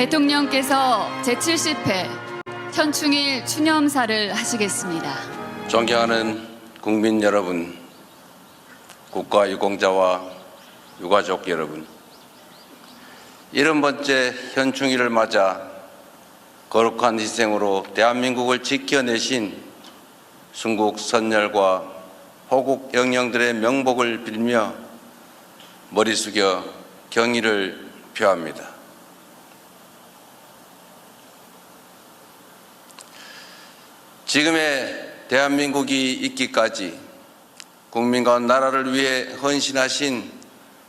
대통령께서 제70회 현충일 추념사를 하시겠습니다. 존경하는 국민 여러분, 국가유공자와 유가족 여러분, 70번째 현충일을 맞아 거룩한 희생으로 대한민국을 지켜내신 순국 선열과 호국 영령들의 명복을 빌며 머리 숙여 경의를 표합니다. 지금의 대한민국이 있기까지 국민과 나라를 위해 헌신하신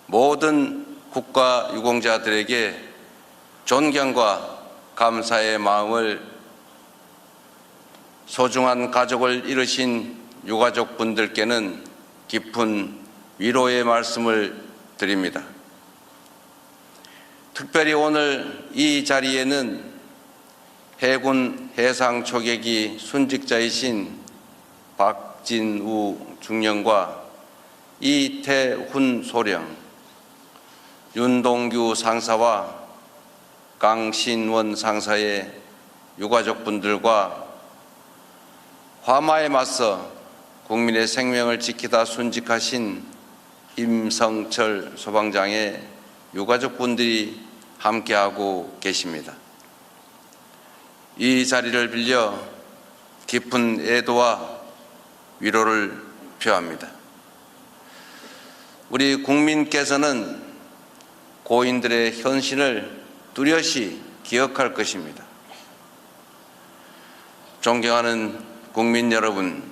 모든 국가유공자들에게 존경과 감사의 마음을, 소중한 가족을 잃으신 유가족분들께는 깊은 위로의 말씀을 드립니다. 특별히 오늘 이 자리에는 해군 해상 초계기 순직자이신 박진우 중령과 이태훈 소령, 윤동규 상사와 강신원 상사의 유가족분들과 화마에 맞서 국민의 생명을 지키다 순직하신 임성철 소방장의 유가족분들이 함께하고 계십니다. 이 자리를 빌려 깊은 애도와 위로를 표합니다. 우리 국민께서는 고인들의 헌신을 뚜렷이 기억할 것입니다. 존경하는 국민 여러분,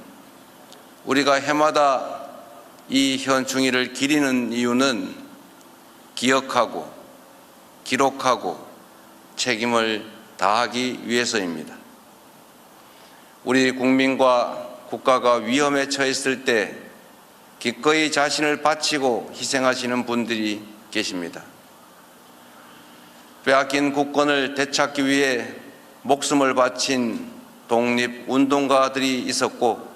우리가 해마다 이 현충일을 기리는 이유는 기억하고 기록하고 책임을 다하기 위해서입니다. 우리 국민과 국가가 위험에 처했을 때 기꺼이 자신을 바치고 희생하시는 분들이 계십니다. 빼앗긴 국권을 되찾기 위해 목숨을 바친 독립운동가들이 있었고,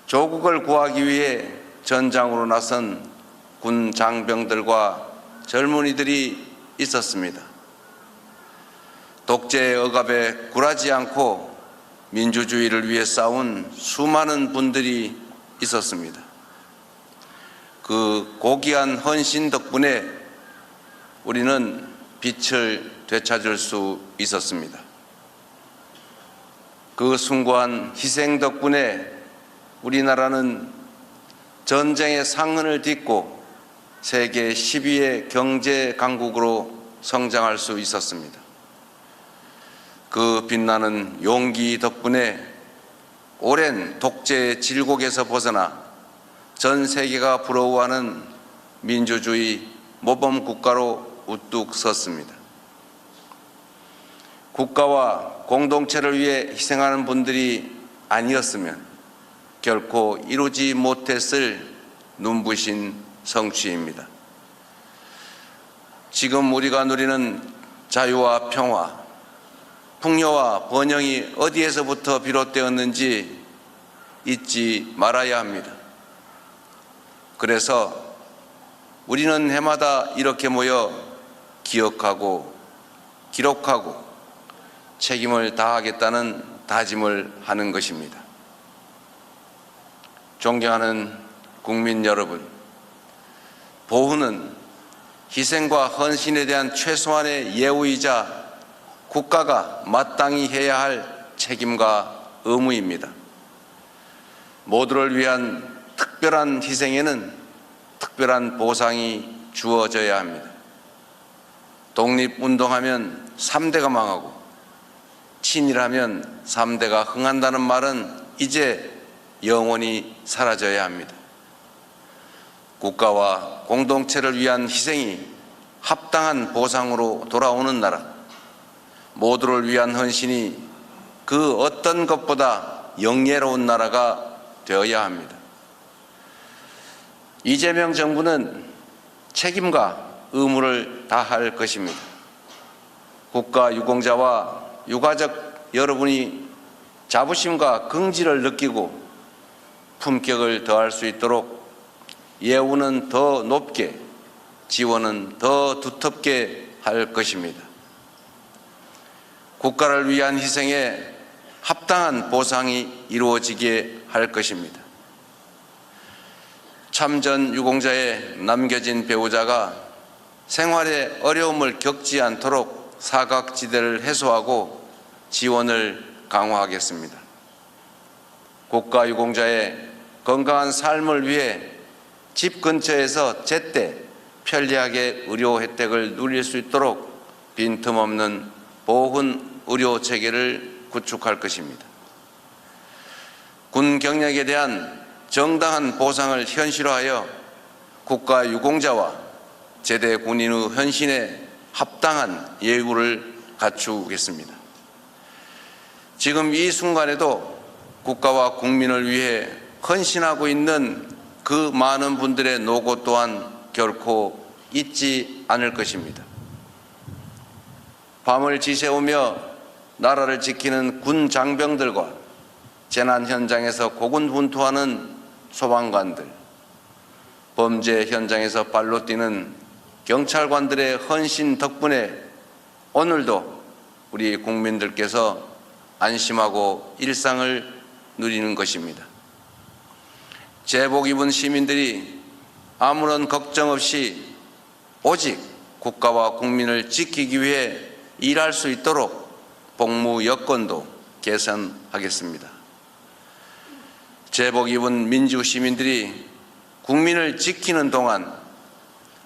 조국을 구하기 위해 전장으로 나선 군 장병들과 젊은이들이 있었습니다. 독재의 억압에 굴하지 않고 민주주의를 위해 싸운 수많은 분들이 있었습니다. 그 고귀한 헌신 덕분에 우리는 빛을 되찾을 수 있었습니다. 그 숭고한 희생 덕분에 우리나라는 전쟁의 상흔을 딛고 세계 10위의 경제 강국으로 성장할 수 있었습니다. 그 빛나는 용기 덕분에 오랜 독재의 질곡에서 벗어나 전 세계가 부러워하는 민주주의 모범 국가로 우뚝 섰습니다. 국가와 공동체를 위해 희생하는 분들이 아니었으면 결코 이루지 못했을 눈부신 성취입니다. 지금 우리가 누리는 자유와 평화, 풍요와 번영이 어디에서부터 비롯되었는지 잊지 말아야 합니다. 그래서 우리는 해마다 이렇게 모여 기억하고 기록하고 책임을 다하겠다는 다짐을 하는 것입니다. 존경하는 국민 여러분, 보훈은 희생과 헌신에 대한 최소한의 예우이자 국가가 마땅히 해야 할 책임과 의무입니다. 모두를 위한 특별한 희생에는 특별한 보상이 주어져야 합니다. 독립운동하면 3대가 망하고 친일하면 3대가 흥한다는 말은 이제 영원히 사라져야 합니다. 국가와 공동체를 위한 희생이 합당한 보상으로 돌아오는 나라, 모두를 위한 헌신이 그 어떤 것보다 영예로운 나라가 되어야 합니다. 이재명 정부는 책임과 의무를 다할 것입니다. 국가유공자와 유가족 여러분이 자부심과 긍지를 느끼고 품격을 더할 수 있도록 예우는 더 높게, 지원은 더 두텁게 할 것입니다. 국가를 위한 희생에 합당한 보상이 이루어지게 할 것입니다. 참전 유공자의 남겨진 배우자가 생활에 어려움을 겪지 않도록 사각지대를 해소하고 지원을 강화하겠습니다. 국가 유공자의 건강한 삶을 위해 집 근처에서 제때 편리하게 의료 혜택을 누릴 수 있도록 빈틈없는 보훈 의료 체계를 구축할 것입니다. 군 경력에 대한 정당한 보상을 현실화하여 국가 유공자와 제대 군인의 헌신에 합당한 예우를 갖추겠습니다. 지금 이 순간에도 국가와 국민을 위해 헌신하고 있는 그 많은 분들의 노고 또한 결코 잊지 않을 것입니다. 밤을 지새우며 나라를 지키는 군 장병들과 재난 현장에서 고군분투하는 소방관들, 범죄 현장에서 발로 뛰는 경찰관들의 헌신 덕분에 오늘도 우리 국민들께서 안심하고 일상을 누리는 것입니다. 제복 입은 시민들이 아무런 걱정 없이 오직 국가와 국민을 지키기 위해 일할 수 있도록 복무 여건도 개선하겠습니다. 제복 입은 민주 시민들이 국민을 지키는 동안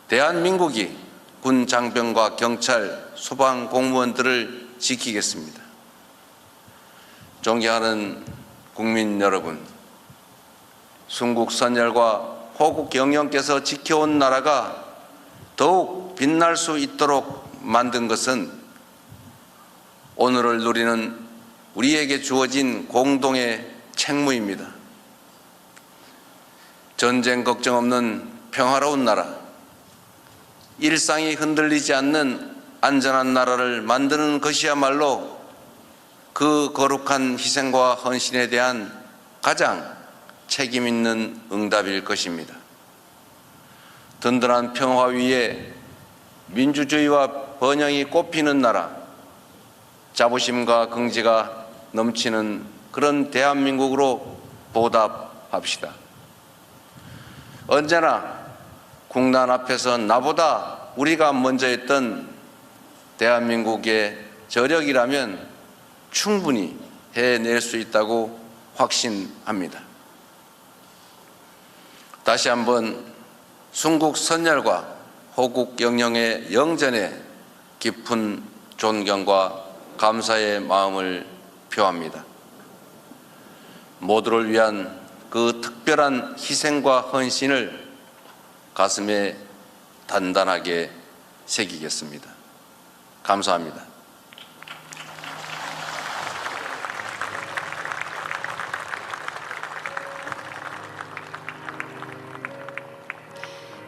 대한민국이 군 장병과 경찰, 소방 공무원들을 지키겠습니다. 존경하는 국민 여러분, 순국 선열과 호국 영령께서 지켜온 나라가 더욱 빛날 수 있도록 만든 것은 오늘을 누리는 우리에게 주어진 공동의 책무입니다. 전쟁 걱정 없는 평화로운 나라, 일상이 흔들리지 않는 안전한 나라를 만드는 것이야말로 그 거룩한 희생과 헌신에 대한 가장 책임 있는 응답일 것입니다. 든든한 평화 위에 민주주의와 번영이 꽃피는 나라, 자부심과 긍지가 넘치는 그런 대한민국으로 보답합시다. 언제나 국난 앞에서 나보다 우리가 먼저 했던 대한민국의 저력이라면 충분히 해낼 수 있다고 확신합니다. 다시 한번 순국 선열과 호국 영령의 영전에 깊은 존경과 감사의 마음을 표합니다. 모두를 위한 그 특별한 희생과 헌신을 가슴에 단단하게 새기겠습니다. 감사합니다.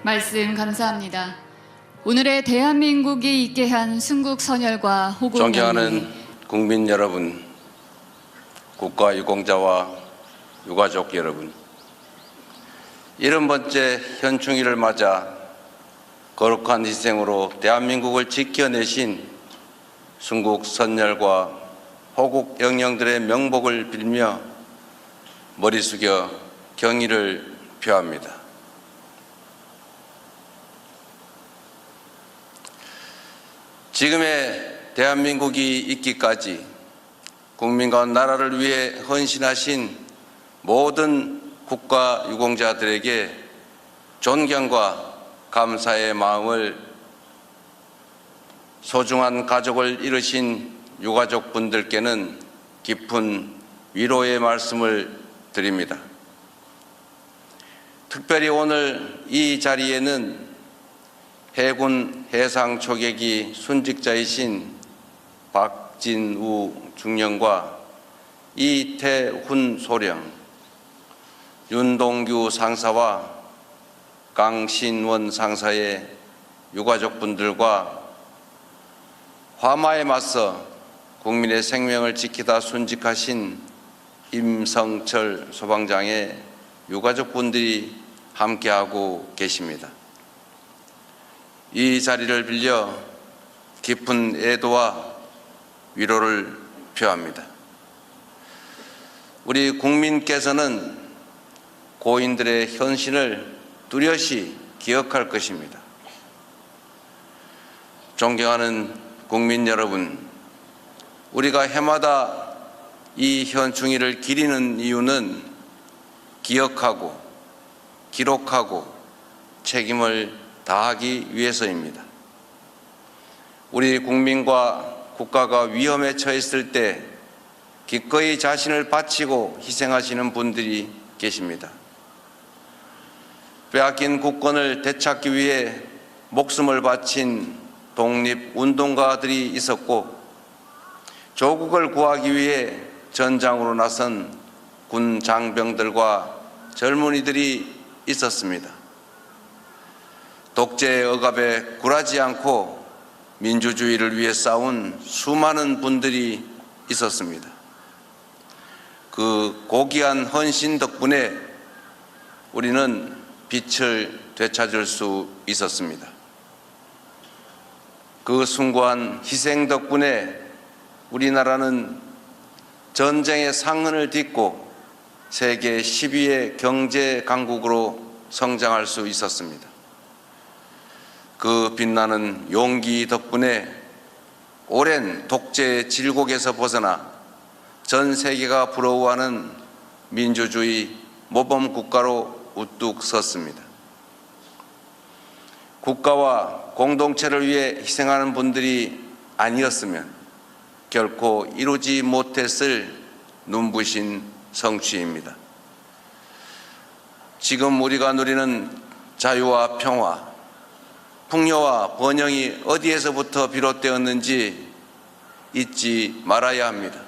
말씀 감사합니다. 오늘의 대한민국이 있게 한 순국 선열과 호국 존경하는 국민 여러분, 국가 유공자와 유가족 여러분, 70번째 현충일을 맞아 거룩한 희생으로 대한민국을 지켜내신 순국 선열과 호국 영령들의 명복을 빌며 머리 숙여 경의를 표합니다. 지금의 대한민국이 있기까지 국민과 나라를 위해 헌신하신 모든 국가 유공자들에게 존경과 감사의 마음을, 소중한 가족을 잃으신 유가족 분들께는 깊은 위로의 말씀을 드립니다. 특별히 오늘 이 자리에는 해군 해상 초계기 순직자이신 박진우 중령과 이태훈 소령, 윤동규 상사와 강신원 상사의 유가족분들과 화마에 맞서 국민의 생명을 지키다 순직하신 임성철 소방장의 유가족분들이 함께하고 계십니다. 이 자리를 빌려 깊은 애도와 위로를 표합니다. 우리 국민께서는 고인들의 헌신을 뚜렷이 기억할 것입니다. 존경하는 국민 여러분, 우리가 해마다 이 현충일을 기리는 이유는 기억하고 기록하고 책임을 다하기 위해서입니다. 우리 국민과 국가가 위험에 처했을 때 기꺼이 자신을 바치고 희생하시는 분들이 계십니다. 빼앗긴 국권을 되찾기 위해 목숨을 바친 독립운동가들이 있었고, 조국을 구하기 위해 전장으로 나선 군 장병들과 젊은이들이 있었습니다. 독재의 억압에 굴하지 않고 민주주의를 위해 싸운 수많은 분들이 있었습니다. 그 고귀한 헌신 덕분에 우리는 빛을 되찾을 수 있었습니다. 그 숭고한 희생 덕분에 우리나라는 전쟁의 상흔을 딛고 세계 10위의 경제 강국으로 성장할 수 있었습니다. 그 빛나는 용기 덕분에 오랜 독재의 질곡에서 벗어나 전 세계가 부러워하는 민주주의 모범 국가로 우뚝 섰습니다. 국가와 공동체를 위해 희생하는 분들이 아니었으면 결코 이루지 못했을 눈부신 성취입니다. 지금 우리가 누리는 자유와 평화, 풍요와 번영이 어디에서부터 비롯되었는지 잊지 말아야 합니다.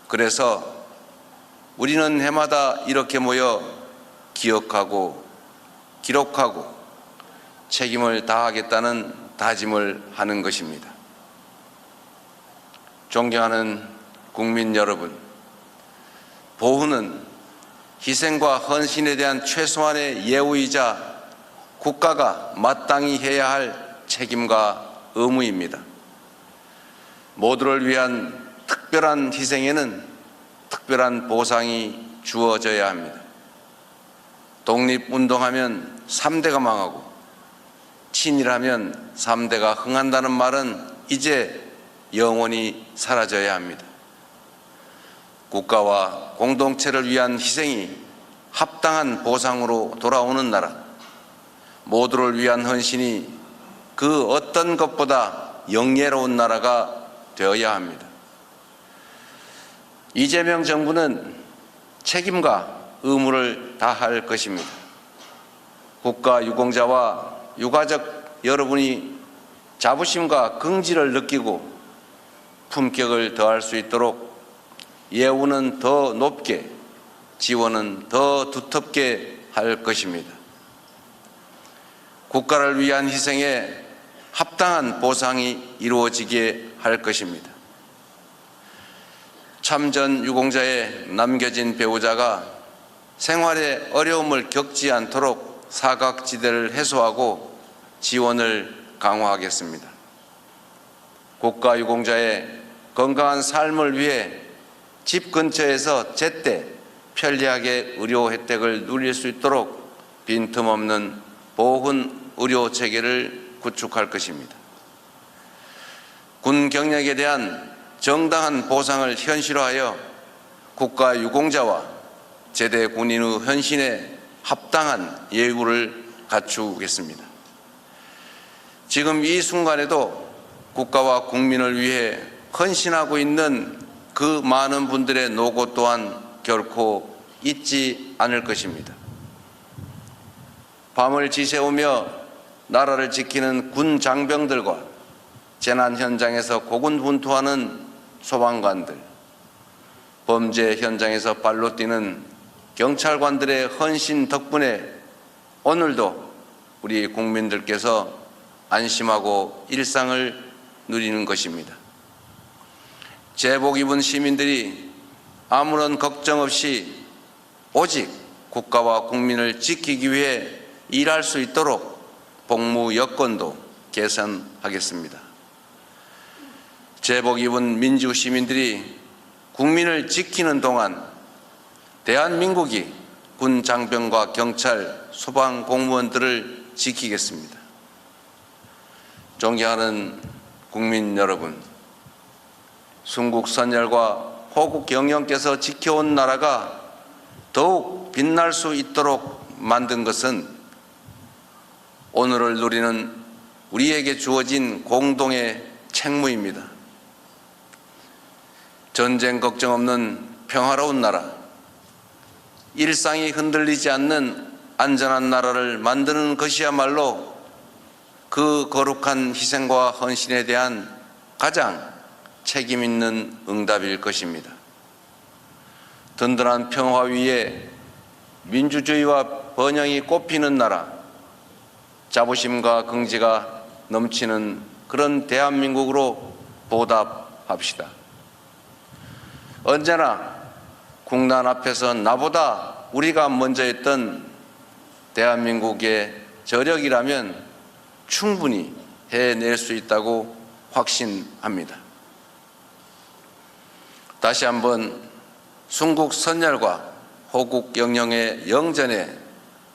그래서 우리는 해마다 이렇게 모여 기억하고 기록하고 책임을 다하겠다는 다짐을 하는 것입니다. 존경하는 국민 여러분, 보훈은 희생과 헌신에 대한 최소한의 예우이자 국가가 마땅히 해야 할 책임과 의무입니다. 모두를 위한 특별한 희생에는 특별한 보상이 주어져야 합니다. 독립운동하면 3대가 망하고 친일하면 3대가 흥한다는 말은 이제 영원히 사라져야 합니다. 국가와 공동체를 위한 희생이 합당한 보상으로 돌아오는 나라, 모두를 위한 헌신이 그 어떤 것보다 영예로운 나라가 되어야 합니다. 이재명 정부는 책임과 의무를 다할 것입니다. 국가 유공자와 유가족 여러분이 자부심과 긍지를 느끼고 품격을 더할 수 있도록 예우는 더 높게, 지원은 더 두텁게 할 것입니다. 국가를 위한 희생에 합당한 보상이 이루어지게 할 것입니다. 참전 유공자에 남겨진 배우자가 생활에 어려움을 겪지 않도록 사각지대를 해소하고 지원을 강화하겠습니다. 국가 유공자의 건강한 삶을 위해 집 근처에서 제때 편리하게 의료 혜택을 누릴 수 있도록 빈틈없는 보훈 의료 체계를 구축할 것입니다. 군 경력에 대한 정당한 보상을 현실화하여 국가 유공자와 제대 군인의 헌신에 합당한 예우를 갖추겠습니다. 지금 이 순간에도 국가와 국민을 위해 헌신하고 있는 그 많은 분들의 노고 또한 결코 잊지 않을 것입니다. 밤을 지새우며 나라를 지키는 군 장병들과 재난 현장에서 고군분투하는 소방관들, 범죄 현장에서 발로 뛰는 경찰관들의 헌신 덕분에 오늘도 우리 국민들께서 안심하고 일상을 누리는 것입니다. 제복 입은 시민들이 아무런 걱정 없이 오직 국가와 국민을 지키기 위해 일할 수 있도록 복무 여건도 개선하겠습니다. 제복 입은 민주 시민들이 국민을 지키는 동안 대한민국이 군 장병과 경찰, 소방 공무원들을 지키겠습니다. 존경하는 국민 여러분, 순국 선열과 호국 영령께서 지켜온 나라가 더욱 빛날 수 있도록 만든 것은 오늘을 누리는 우리에게 주어진 공동의 책무입니다. 전쟁 걱정 없는 평화로운 나라, 일상이 흔들리지 않는 안전한 나라를 만드는 것이야말로 그 거룩한 희생과 헌신에 대한 가장 책임 있는 응답일 것입니다. 든든한 평화 위에 민주주의와 번영이 꽃피는 나라, 자부심과 긍지가 넘치는 그런 대한민국으로 보답합시다. 언제나 국난 앞에서 나보다 우리가 먼저 했던 대한민국의 저력이라면 충분히 해낼 수 있다고 확신합니다. 다시 한번 순국 선열과 호국 영령의 영전에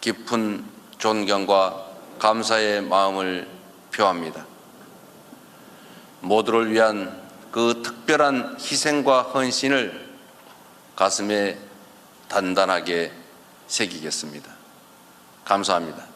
깊은 존경과 감사의 마음을 표합니다. 모두를 위한 그 특별한 희생과 헌신을 가슴에 단단하게 새기겠습니다. 감사합니다.